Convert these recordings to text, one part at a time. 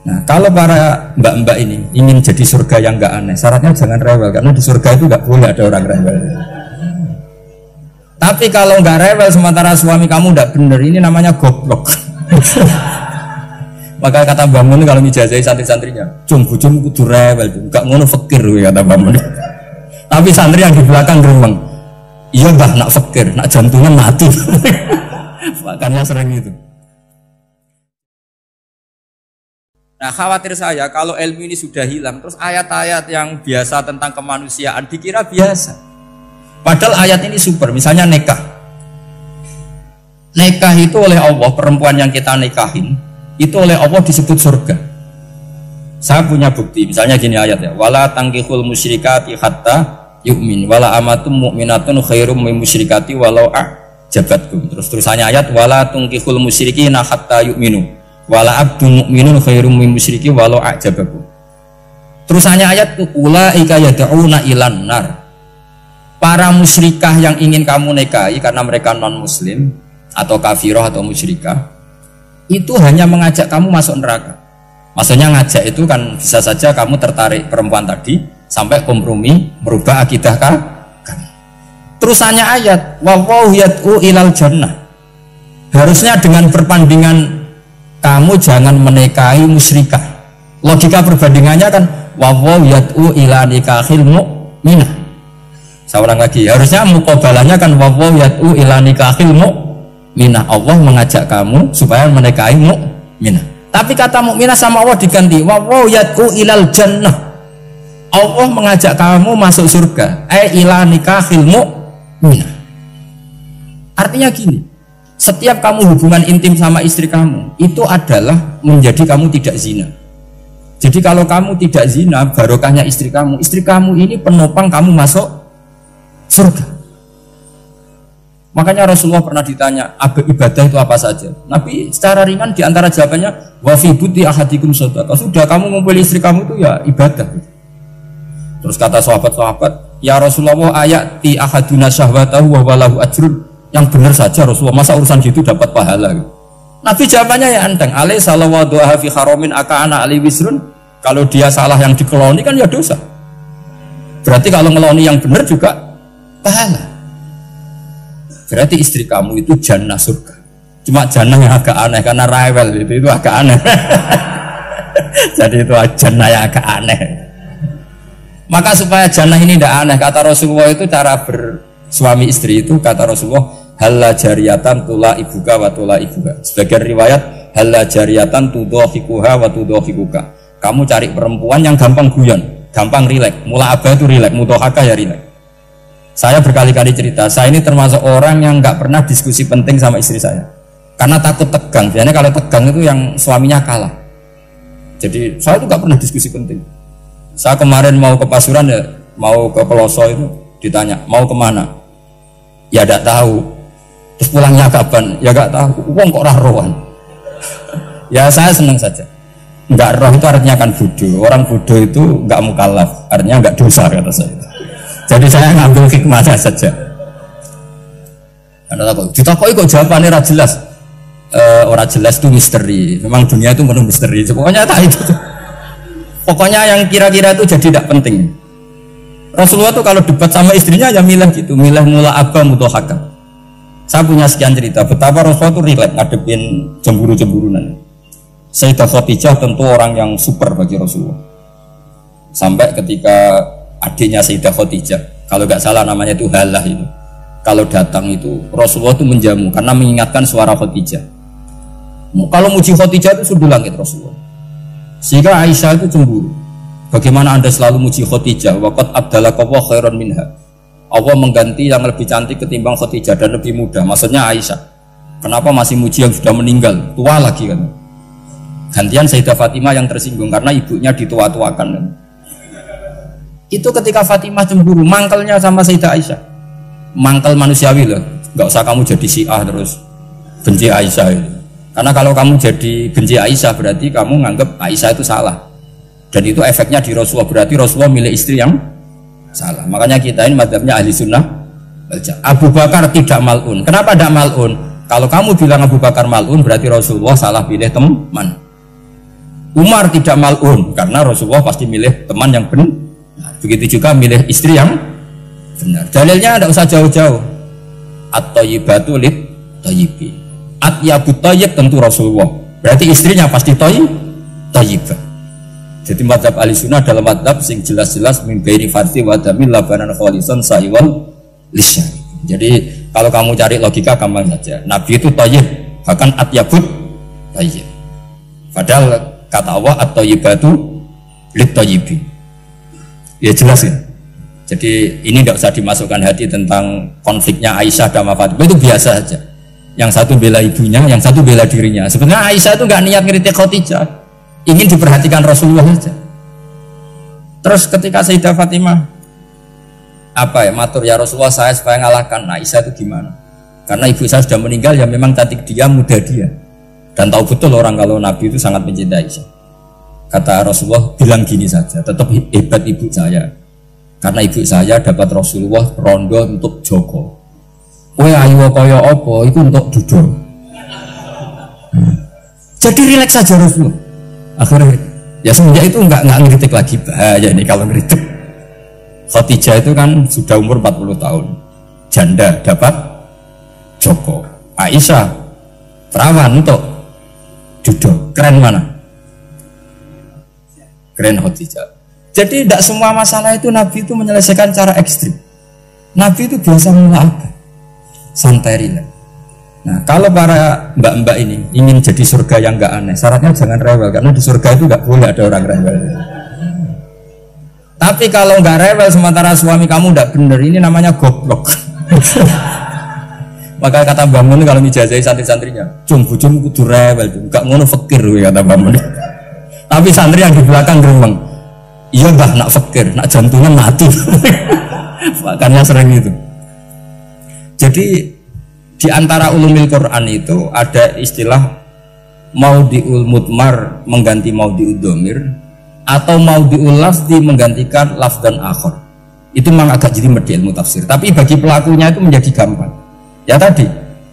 Nah, kalau para mbak-mbak ini ingin jadi surga yang nggak aneh, syaratnya jangan rewel, karena di surga itu nggak boleh ada orang rewel. Tapi kalau nggak rewel sementara suami kamu nggak bener, ini namanya goblok. Maka kata Mbak Mun kalau mijazahi santri-santrinya, cung bujum kudu rewel, nggak ngono fakir, kata Mbak Mun. Tapi santri yang di belakang geremeng, iya mbah nak fakir, nak jantungan mati. Makanya sering itu. Nah, khawatir saya kalau ilmu ini sudah hilang, terus ayat-ayat yang biasa tentang kemanusiaan dikira biasa. Padahal ayat ini super, misalnya nikah. Nikah itu oleh Allah, perempuan yang kita nikahin, itu oleh Allah disebut surga. Saya punya bukti, misalnya gini ayat ya, wala tangkihul musyrikati hatta yu'min, wala amatum mu'minatun khairum min musyrikati walau a'jabatkum. Terus-terusannya ayat, wala tangkihul musyrikina hatta yu'minu, wala abdun mu'minun khairum min musyriki walau a'jabakum. Terusannya ayat ulaika yad'una ilan nar. Para musyrikah yang ingin kamu nikahi karena mereka non muslim atau kafirah atau musyrikah, itu hanya mengajak kamu masuk neraka. Maksudnya ngajak itu kan bisa saja kamu tertarik perempuan tadi sampai kompromi merubah akidah kamu. Terusannya ayat wallahu yad'u ilal jannah. Harusnya dengan perbandingan kamu jangan menikahi musyrikah. Logika perbandingannya kan wallahu yad'u ila nikahil mu'minah. Saya ulang lagi, harusnya muqabalahnya kan wallahu yad'u ila nikahil mu'minah. Allah mengajak kamu supaya menikahi mu'minah. Tapi kata mu'minah sama Allah diganti wallahu yad'u ilal jannah. Allah mengajak kamu masuk surga, ila nikahil mu'minah. Artinya gini, setiap kamu hubungan intim sama istri kamu itu adalah menjadi kamu tidak zina. Jadi kalau kamu tidak zina, barokahnya istri kamu ini penopang kamu masuk surga. Makanya Rasulullah pernah ditanya ibadah itu apa saja. Nabi secara ringan diantara jawabannya wa fi buti ahadikum shadaqah. Sudah kamu ngumpul istri kamu itu ya ibadah. Terus kata sahabat-sahabat, ya Rasulullah ayati ahaduna syahwatahu wa walahu ajrun. Yang benar saja Rasulullah, masa urusan gitu dapat pahala. Nabi jawabannya ya enteng, alai salawatu fi haramin aka'ana ali wisrun. Kalau dia salah yang dikeloni kan ya dosa. Berarti kalau ngeloni yang benar juga pahala. Berarti istri kamu itu jannah surga. Cuma jannah yang agak aneh karena rewel itu agak aneh. Jadi itu jannah yang agak aneh. Maka supaya jannah ini tidak aneh, kata Rasulullah itu cara bersuami istri itu, kata Rasulullah halla jariyatan tula ibuka wa tula ibuka. Sebagian riwayat halla jariyatan tudhahikuha wa tudhahikuka. Kamu cari perempuan yang gampang guyon, gampang rileks. Mula abah itu rileks, mudhahakah ya rileks. Saya berkali-kali cerita, saya ini termasuk orang yang nggak pernah diskusi penting sama istri saya karena takut tegang. Biasanya kalau tegang itu yang suaminya kalah. Jadi saya itu nggak pernah diskusi penting. Saya kemarin mau ke Pasuruan ya, mau ke Peloso itu ditanya mau kemana, ya tidak tahu. Terus pulangnya kapan, ya nggak tahu. Uang kok rohan. Ya saya senang saja. Nggak roh itu artinya kan bodoh. Orang bodoh itu nggak mukallaf, artinya nggak dosa kata saya. Jadi saya ngambil hikmahnya saja. Anda tahu, ditakoi kok jawabannya ora jelas. Ora jelas itu misteri. Memang dunia itu penuh misteri. Pokoknya tak itu. Pokoknya yang kira-kira itu jadi tidak penting. Rasulullah tuh kalau debat sama istrinya ya milih gitu, milih mula abah mudhahakah. Saya punya sekian cerita betapa Rasulullah tuh rileks ngadepin cemburu-cemburunan. Sayyidah Khadijah tentu orang yang super bagi Rasulullah. Sampai ketika adiknya Sayyidah Khadijah, kalau nggak salah namanya itu Halah itu, kalau datang itu Rasulullah itu menjamu karena mengingatkan suara Khadijah. Kalau muji Khadijah itu sudah langit Rasulullah. Sehingga Aisyah itu cemburu. Bagaimana anda selalu muji Khadijah? Waqad abdalakallahu khairan minha. Allah mengganti yang lebih cantik ketimbang Khadijah dan lebih muda. Maksudnya Aisyah. Kenapa masih muji yang sudah meninggal, tua lagi kan? Gantian Sayyidah Fatimah yang tersinggung karena ibunya ditua-tuakan kan? Itu ketika Fatimah cemburu, mangkelnya sama Sayyidah Aisyah. Mangkel manusiawi loh. Gak usah kamu jadi Syiah terus benci Aisyah itu. Karena kalau kamu jadi benci Aisyah berarti kamu nganggap Aisyah itu salah. Dan itu efeknya di Rasulullah, berarti Rasulullah milih istri yang salah. Makanya kita ini mazhabnya ahli sunnah. Abu Bakar tidak mal'un. Kenapa tidak mal'un? Kalau kamu bilang Abu Bakar mal'un berarti Rasulullah salah pilih teman. Umar tidak mal'un karena Rasulullah pasti milih teman yang benar. Begitu juga milih istri yang benar. Dalilnya tidak usah jauh-jauh. At-thayyibatu lit-thayyibi. At-yabut thayyib tentu Rasulullah. Berarti istrinya pasti thayyibah. Jadi mazhab Ahlussunnah dalam mazhab sing jelas-jelas min baini farthi wa damil labanan khalisan sa'iwal lisyari. Jadi kalau kamu cari logika gampang saja. Nabi itu thayyib, bahkan at-yabut thayyib. Padahal kata Allah at-thayyibatu lit-thayyibi. Ya jelas ya. Jadi ini tidak usah dimasukkan hati tentang konfliknya Aisyah dan Fatimah, itu biasa saja. Yang satu bela ibunya, yang satu bela dirinya. Sebenarnya Aisyah itu nggak niat ngeritik Khadijah, ingin diperhatikan Rasulullah saja. Terus ketika Sayyidah Fatimah matur ya Rasulullah saya supaya ngalahkan Aisyah itu gimana? Karena ibu saya sudah meninggal, ya memang cantik dia, muda dia, dan tahu betul orang kalau Nabi itu sangat mencintai Aisyah. Kata Rasulullah, bilang gini saja, tetap hebat ibu saya, karena ibu saya dapat Rasulullah rondo untuk Joko. Kowe ayu kaya apa itu untuk duduk. Jadi rileks saja Rasulullah. Akhirnya ya semenjak itu enggak ngeritik lagi, bahaya ini kalau ngeritik. Khadijah itu kan sudah umur 40 tahun, janda dapat Joko. Aisyah perawan untuk duduk. Keren mana? Keren Khadijah. Jadi tidak semua masalah itu Nabi itu menyelesaikan cara ekstrim. Nabi itu biasa mengabaikan, santai rileks. Nah, kalau para mbak-mbak ini ingin jadi surga yang enggak aneh, syaratnya jangan rewel, karena di surga itu enggak boleh ada orang rewel. Tapi kalau enggak rewel sementara suami kamu enggak benar, ini namanya goblok. Maka kata Mbak Mun kalau mijazahi santri-santrinya, cung bujum kudu rewel, enggak ngono fakir kata Mbak Mun. Tapi santri yang di belakang gremeng, iya mbah nak fakir, nak jantungan mati. Makanya sering itu. Jadi di antara ulumil Quran itu ada istilah maudiul mudmar mengganti maudiul domir, atau maudiul lafzi menggantikan lafdan akhar. Itu memang agak jadi ilmu tafsir, tapi bagi pelakunya itu menjadi gampang. Ya tadi,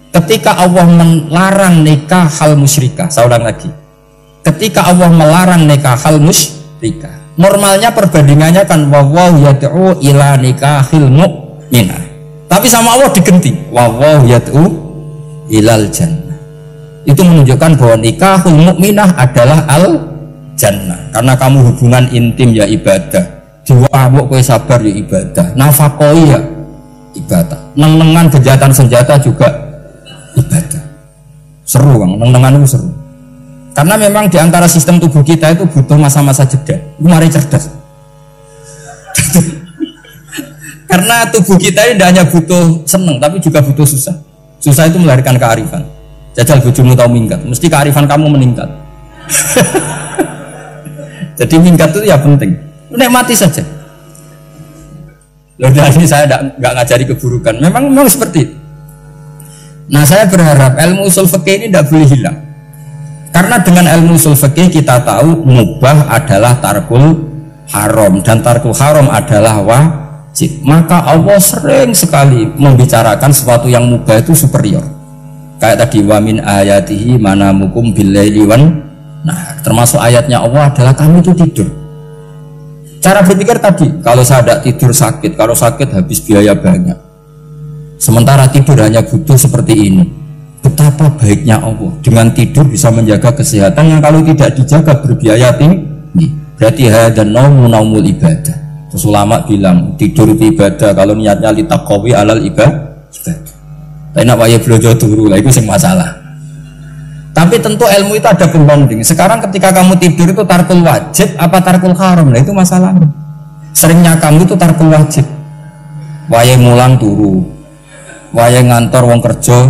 ketika Allah melarang nikah hal musyrikah, saya ulang lagi, ketika Allah melarang nikah hal musyrikah, normalnya perbandingannya kan wallahu yad'u ila nikahil mu'minah, tapi sama Allah digenti wallahu yad'u ilal jannah. Itu menunjukkan bahwa nikahul mu'minah adalah al jannah, karena kamu hubungan intim ya ibadah, diwabuk kowe sabar ya ibadah, nafakoi ya ibadah, neng-nengan kejahatan senjata juga ibadah. Seru Bang, neng-nengan itu seru. Karena memang di antara sistem tubuh kita itu butuh masa-masa jeda. Itu mari cerdas. Karena tubuh kita ini tidak hanya butuh seneng, tapi juga butuh susah. Susah itu melahirkan kearifan. Jajal bojomu tahu minggat, mesti kearifan kamu meningkat. Jadi minggat itu ya penting. Nikmati saja. Loh, ini saya nggak ngajari keburukan. Memang seperti itu. Nah, saya berharap ilmu usul fikih ini tidak boleh hilang. Karena dengan ilmu usul fikih kita tahu mubah adalah tarkul haram dan tarkul haram adalah wajib. Maka Allah sering sekali membicarakan sesuatu yang mubah itu superior. Kayak tadi wa min ayatihi manamukum billaili wan nahar. Termasuk ayatnya Allah adalah kamu itu tidur. Cara berpikir tadi, kalau saya tidak tidur sakit, kalau sakit habis biaya banyak. Sementara tidur hanya butuh seperti ini. Betapa baiknya Allah, dengan tidur bisa menjaga kesehatan yang kalau tidak dijaga berbiaya tinggi. Berarti hadan naumul ibadah. Terus ulama bilang tidur itu ibadah kalau niatnya litaqawi alal ibadah. Tapi nak waya blojo turu lah itu sing masalah. Tapi tentu ilmu itu ada pembanding. Sekarang ketika kamu tidur itu tarkul wajib apa tarkul haram, nah itu masalahnya. Seringnya kamu itu tarkul wajib. Waya mulang turu, waya ngantor wong kerja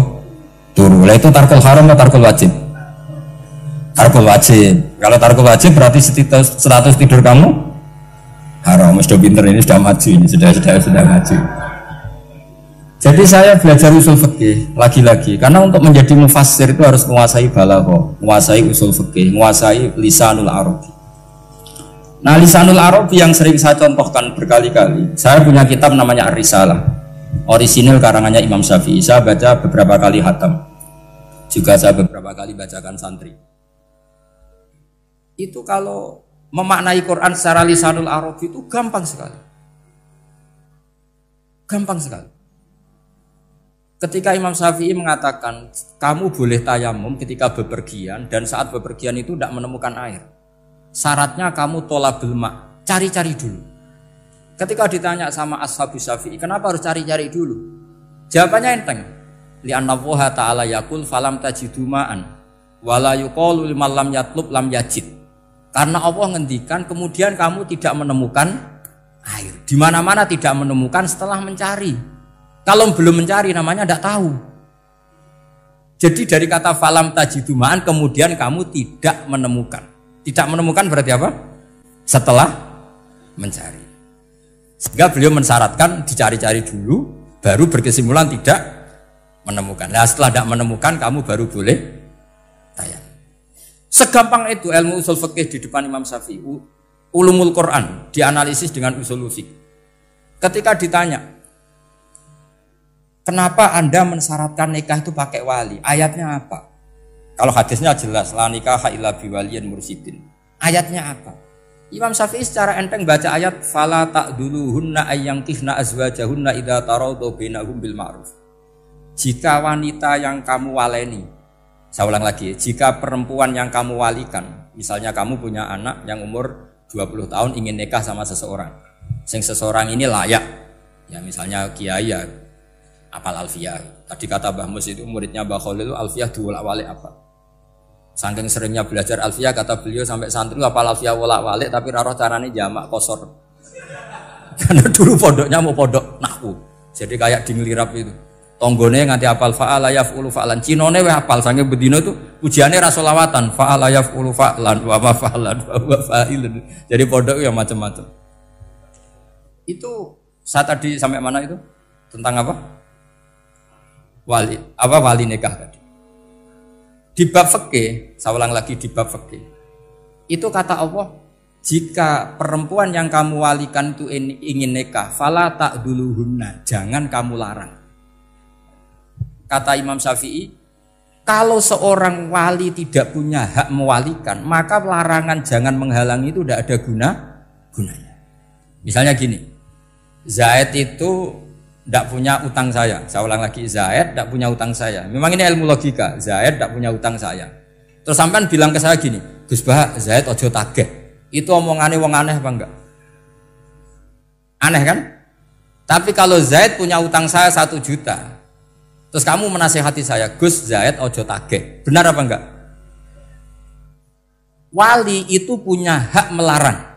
turu. Lah itu tarkul haram atau tarkul wajib? Tarkul wajib. Kalau tarkul wajib berarti status tidur kamu haram. Sudah pinter ini, sudah maju ini, sudah maju. Jadi saya belajar usul fikih lagi-lagi karena untuk menjadi mufassir itu harus menguasai balaghah, menguasai usul fikih, menguasai lisanul arabi. Nah, lisanul arabi yang sering saya contohkan berkali-kali, saya punya kitab namanya Ar-Risalah, orisinil karangannya Imam Syafi'i. Saya baca beberapa kali hatam, juga saya beberapa kali bacakan santri. itu kalau memaknai Quran secara lisanul Arab itu gampang sekali. Gampang sekali. Ketika Imam Syafi'i mengatakan kamu boleh tayamum ketika bepergian dan saat bepergian itu tidak menemukan air. Syaratnya kamu tolabul ma', cari-cari dulu. Ketika ditanya sama Ashabus Syafi'i, kenapa harus cari-cari dulu? Jawabannya enteng. Li'anna Allah ta'ala yaqul falam tajidu ma'an wala yuqalu liman lam yatlub lam yajid. Karena Allah ngendikan kemudian kamu tidak menemukan air. Di mana-mana tidak menemukan setelah mencari. Kalau belum mencari namanya tidak tahu. Jadi dari kata falam tajidumaan kemudian kamu tidak menemukan. Tidak menemukan berarti apa? Setelah mencari. Sehingga beliau mensyaratkan dicari-cari dulu, baru berkesimpulan tidak menemukan. Nah setelah tidak menemukan kamu baru boleh tayang. Segampang itu ilmu usul fikih di depan Imam Syafi'i. Ulumul Quran dianalisis dengan usul fikih. Ketika ditanya, kenapa Anda mensyaratkan nikah itu pakai wali? Ayatnya apa? Kalau hadisnya jelas, la nikaha illa biwaliyin mursyidin. Ayatnya apa? Imam Syafi'i secara enteng baca ayat fala ta'duluhunna ayyankihna azwajahunna idza tarawdu bainahum bil ma'ruf. Jika wanita yang kamu waleni, saya ulang lagi, jika perempuan yang kamu walikan, misalnya kamu punya anak yang umur 20 tahun ingin nikah sama seseorang. Seseorang ini layak. Ya misalnya kiai ya apal alfiyah. Tadi kata Mbah Mus itu muridnya Mbah Khalil itu alfiyah diwolak-walik apa. Saking seringnya belajar alfiyah kata beliau sampai santri apal alfiyah wolak-walik tapi roh carane jamak kosor. Karena dulu pondoknya mau pondok nahwu. Jadi kayak di nglirap itu. Tonggone nganti apal fa'ala yaf'ulu fa'lan. Cinone weh apal saking bedino itu ujiane ra selawatan fa'ala yaf'ulu fa'lan wa ma fa'lan wa fa'ilun. Jadi pondok ya macam-macam. Itu saya tadi sampai mana itu? Tentang apa? Wali nikah tadi. Di bab fikih, saya ulang lagi di bab fikih. Itu kata Allah, jika perempuan yang kamu walikan itu ingin nikah, fala ta'duluhunna, jangan kamu larang. Kata Imam Syafi'i, kalau seorang wali tidak punya hak mewalikan, maka larangan jangan menghalangi itu tidak ada gunanya. Misalnya gini, Zaid itu tidak punya utang saya ulang lagi, Zaid tidak punya utang saya. Memang ini ilmu logika, Zaid tidak punya utang saya. Terus sampean bilang ke saya gini, Gus Bah, Zaid ojo tagih. Itu omongannya wong aneh apa enggak? Aneh kan? Tapi kalau Zaid punya utang saya 1 juta, terus kamu menasihati saya, Gus Zaid ojo tagih. Benar apa enggak? Wali itu punya hak melarang.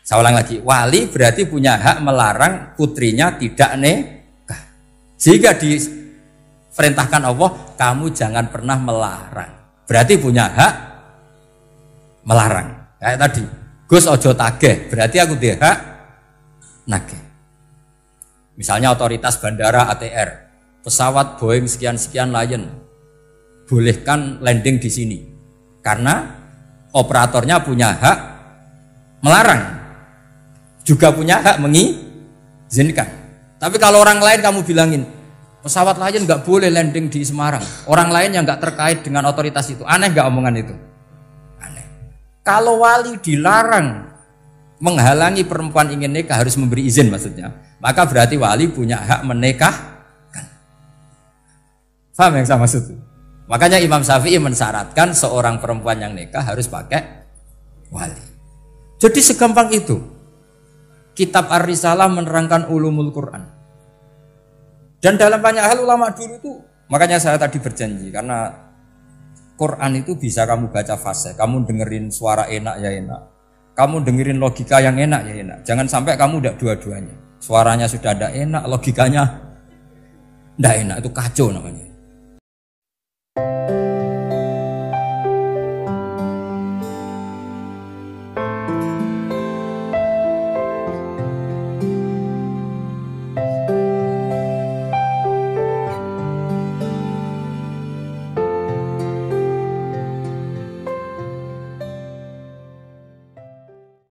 Saya ulang lagi, wali berarti punya hak melarang putrinya tidak nikah. Jika diperintahkan Allah, kamu jangan pernah melarang. Berarti punya hak melarang. Kayak tadi, Gus ojo tagih, berarti aku dia hak nagih. Misalnya otoritas bandara ATR, pesawat Boeing sekian-sekian Lion, bolehkan landing di sini. Karena operatornya punya hak melarang. Juga punya hak mengizinkan. Tapi kalau orang lain kamu bilangin pesawat Lion nggak boleh landing di Semarang, orang lain yang nggak terkait dengan otoritas itu, aneh nggak omongan itu? Aneh. Kalau wali dilarang menghalangi perempuan ingin nikah harus memberi izin maksudnya, maka berarti wali punya hak menikahkan. Paham yang saya maksud? Makanya Imam Syafi'i mensyaratkan seorang perempuan yang nikah harus pakai wali. Jadi segampang itu. Kitab Ar-Risalah menerangkan ulumul Quran. Dan dalam banyak hal ulama dulu itu, makanya saya tadi berjanji, karena Quran itu bisa kamu baca fase, kamu dengerin suara enak ya enak, kamu dengerin logika yang enak ya enak. Jangan sampai kamu udah dua-duanya. Suaranya sudah ada enak, logikanya tidak enak, itu kacau namanya.